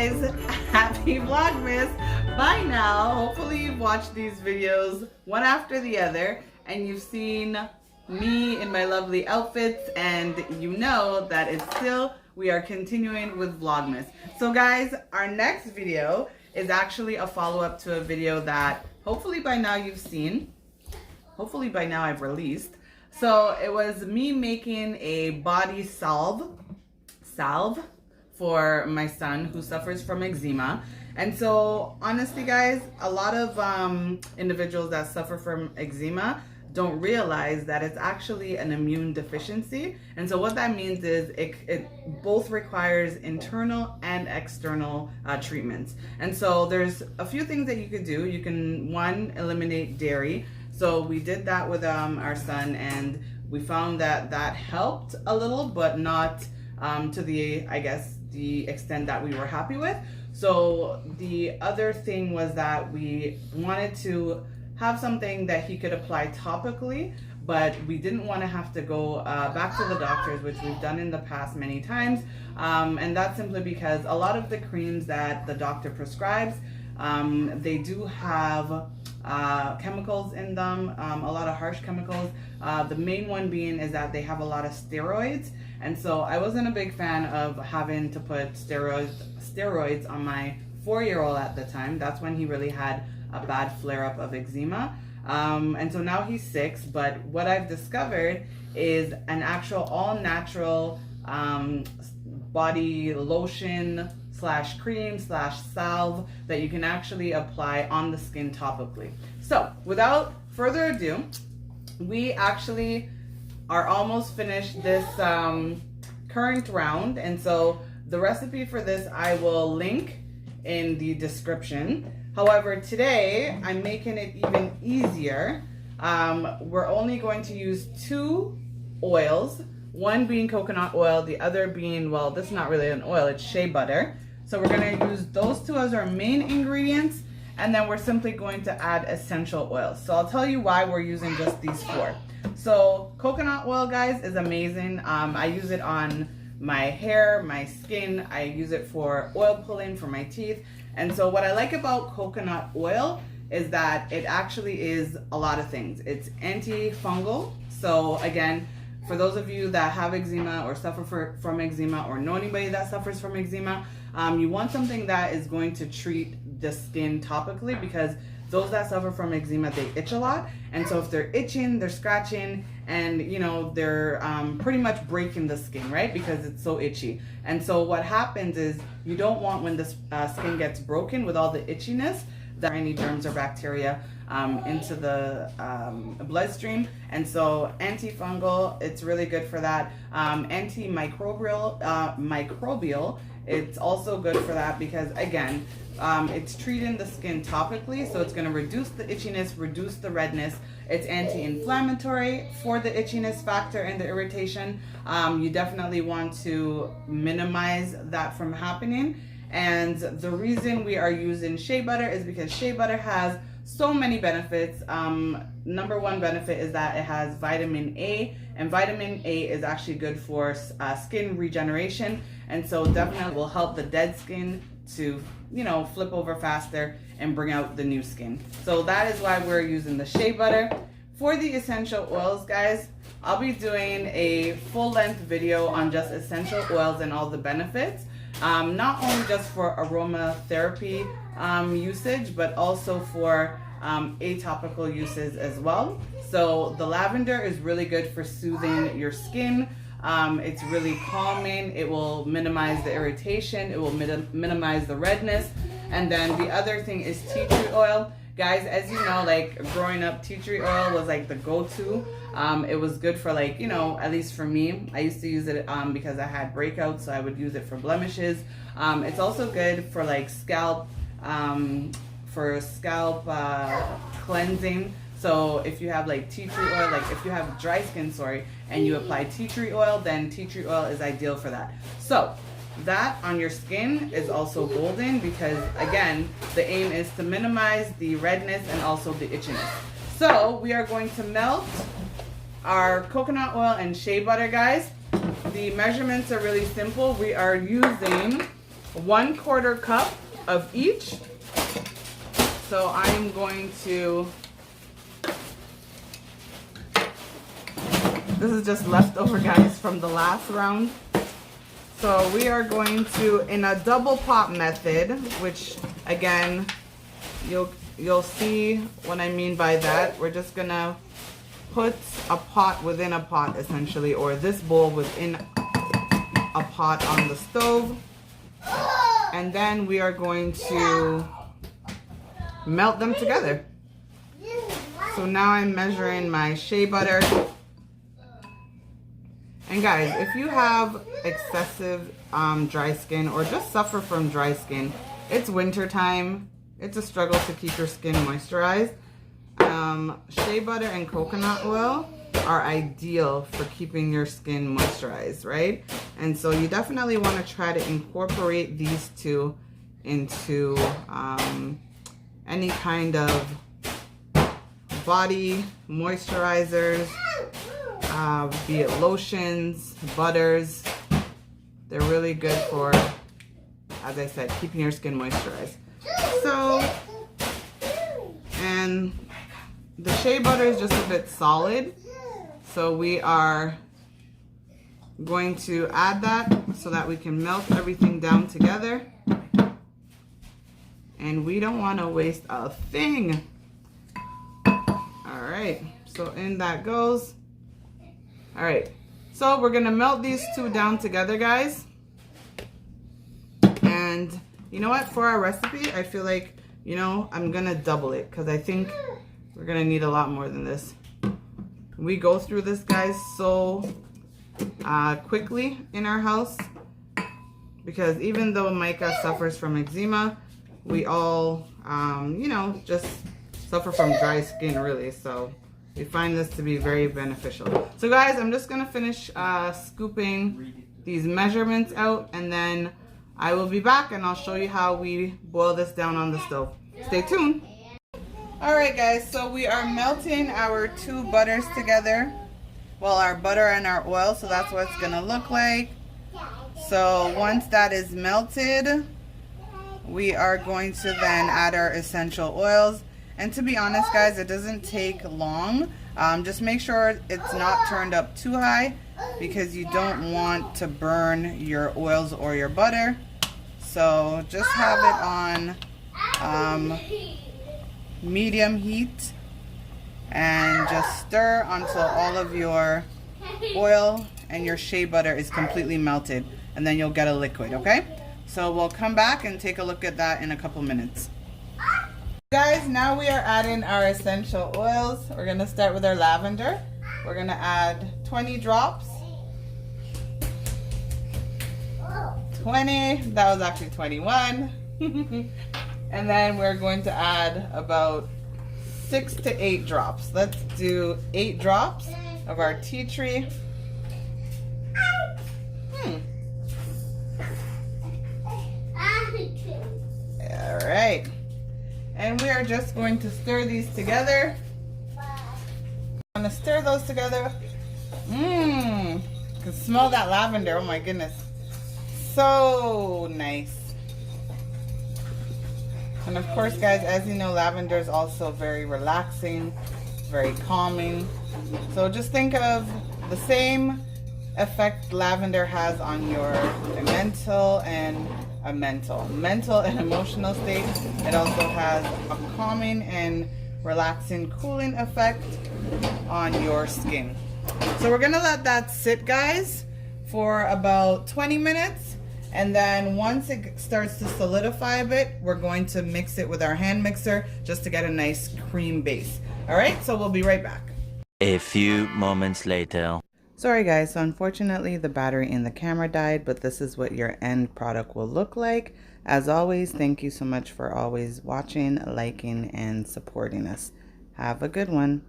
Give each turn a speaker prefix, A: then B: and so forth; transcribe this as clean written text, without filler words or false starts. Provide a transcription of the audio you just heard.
A: guys, happy Vlogmas. By now, hopefully you've watched these videos one after the other and you've seen me in my lovely outfits, and you know that we are continuing with Vlogmas. So guys, our next video is actually a follow-up to a video that hopefully by now you've seen. Hopefully by now I've released. So it was me making a body salve for my son who suffers from eczema. And so honestly guys, a lot of individuals that suffer from eczema don't realize that it's actually an immune deficiency. And so what that means is it both requires internal and external treatments. And so there's a few things that you could do. You can, one, eliminate dairy. So we did that with our son, and we found that that helped a little, but not to the, I guess, the extent that we were happy with. So the other thing was that we wanted to have something that he could apply topically, but we didn't want to have to go back to the doctors, which we've done in the past many times. And that's simply because a lot of the creams that the doctor prescribes, they do have chemicals in them, a lot of harsh chemicals. The main one being is that they have a lot of steroids. And so I wasn't a big fan of having to put steroids on my 4-year-old at the time. That's when he really had a bad flare-up of eczema. And so now he's 6, but what I've discovered is an actual all-natural body lotion slash cream slash salve that you can actually apply on the skin topically. So without further ado, we actually are almost finished this current round. And so the recipe for this I will link in the description. However, today I'm making it even easier. We're only going to use 2 oils, one being coconut oil, the other being, well, this is not really an oil, it's shea butter. So we're going to use those 2 as our main ingredients, and then we're simply going to add essential oils. So I'll tell you why we're using just these 4. So coconut oil, guys, is amazing. I use it on my hair, my skin. I use it for oil pulling for my teeth. And so what I like about coconut oil is that it actually is a lot of things. It's antifungal. So again, for those of you that have eczema or suffer from eczema or know anybody that suffers from eczema, you want something that is going to treat the skin topically, because those that suffer from eczema, they itch a lot. And so if they're itching, they're scratching, and you know, they're pretty much breaking the skin, right? Because it's so itchy. And so what happens is you don't want, when the skin gets broken with all the itchiness, that any germs or bacteria into the bloodstream. And so antifungal, it's really good for that. Microbial, it's also good for that because again, it's treating the skin topically, so it's going to reduce the itchiness, reduce the redness. It's anti-inflammatory for the itchiness factor and the irritation. You definitely want to minimize that from happening. And the reason we are using shea butter is because shea butter has so many benefits. Number 1 benefit is that it has vitamin A, and vitamin A is actually good for skin regeneration. And so definitely will help the dead skin to, you know, flip over faster and bring out the new skin. So that is why we're using the shea butter. For the essential oils, guys, I'll be doing a full-length video on just essential oils and all the benefits. Not only just for aromatherapy usage, but also for atopical uses as well. So the lavender is really good for soothing your skin. It's really calming. It will minimize the irritation. It will minimize the redness. And then the other thing is tea tree oil. Guys, as you know, like growing up, tea tree oil was like the go-to. It was good for, like, you know, at least for me, I used to use it because I had breakouts, so I would use it for blemishes. It's also good for like scalp cleansing. So if you have like tea tree oil, like if you have dry skin, and you apply tea tree oil, then tea tree oil is ideal for that. So that on your skin is also golden, because again, the aim is to minimize the redness and also the itchiness. So we are going to melt our coconut oil and shea butter, guys. The measurements are really simple. We are using 1/4 cup of each. So I am going to, this is just leftover, guys, from the last round. So we are going to, in a double pot method, which again, you'll see what I mean by that. We're just gonna put a pot within a pot, essentially, or this bowl within a pot on the stove. And then we are going to melt them together. So now I'm measuring my shea butter. And guys, if you have excessive dry skin or just suffer from dry skin, it's winter time. It's a struggle to keep your skin moisturized. Shea butter and coconut oil are ideal for keeping your skin moisturized, right? And so you definitely want to try to incorporate these two into any kind of body moisturizers, be it lotions, butters. They're really good for, as I said, keeping your skin moisturized. So, and the shea butter is just a bit solid, so we are going to add that so that we can melt everything down together. And we don't want to waste a thing. All right, so in that goes. All right, so we're gonna melt these two down together, guys. And you know what, for our recipe, I feel like, you know, I'm gonna double it because I think we're gonna need a lot more than this. We go through this, guys, so quickly in our house, because even though Micah suffers from eczema, we all, you know, just suffer from dry skin, really. So we find this to be very beneficial. So guys, I'm just gonna finish scooping these measurements out, and then I will be back and I'll show you how we boil this down on the stove. Stay tuned. All right, guys, so we are melting our two butters together. Well, our butter and our oil, so that's what it's gonna look like. So once that is melted, we are going to then add our essential oils. And to be honest, guys, it doesn't take long. Just make sure it's not turned up too high because you don't want to burn your oils or your butter. So just have it on medium heat and just stir until all of your oil and your shea butter is completely melted, and then you'll get a liquid, okay? So we'll come back and take a look at that in a couple minutes. Guys, now we are adding our essential oils. We're gonna start with our lavender. We're gonna add 20 drops. 20, that was actually 21. And then we're going to add about 6 to 8 drops. Let's do 8 drops of our tea tree. All right. And we are just going to stir these together. I'm gonna stir those together. You can smell that lavender, oh my goodness. So nice. And of course, guys, as you know, lavender is also very relaxing, very calming. So just think of the same effect lavender has on your mental and emotional state. It also has a calming and relaxing, cooling effect on your skin. So we're gonna let that sit, guys, for about 20 minutes. And then once it starts to solidify a bit, we're going to mix it with our hand mixer just to get a nice cream base. All right, so we'll be right back.
B: A few moments later.
A: Sorry guys, so unfortunately the battery in the camera died, but this is what your end product will look like. As always, thank you so much for always watching, liking, and supporting us. Have a good one.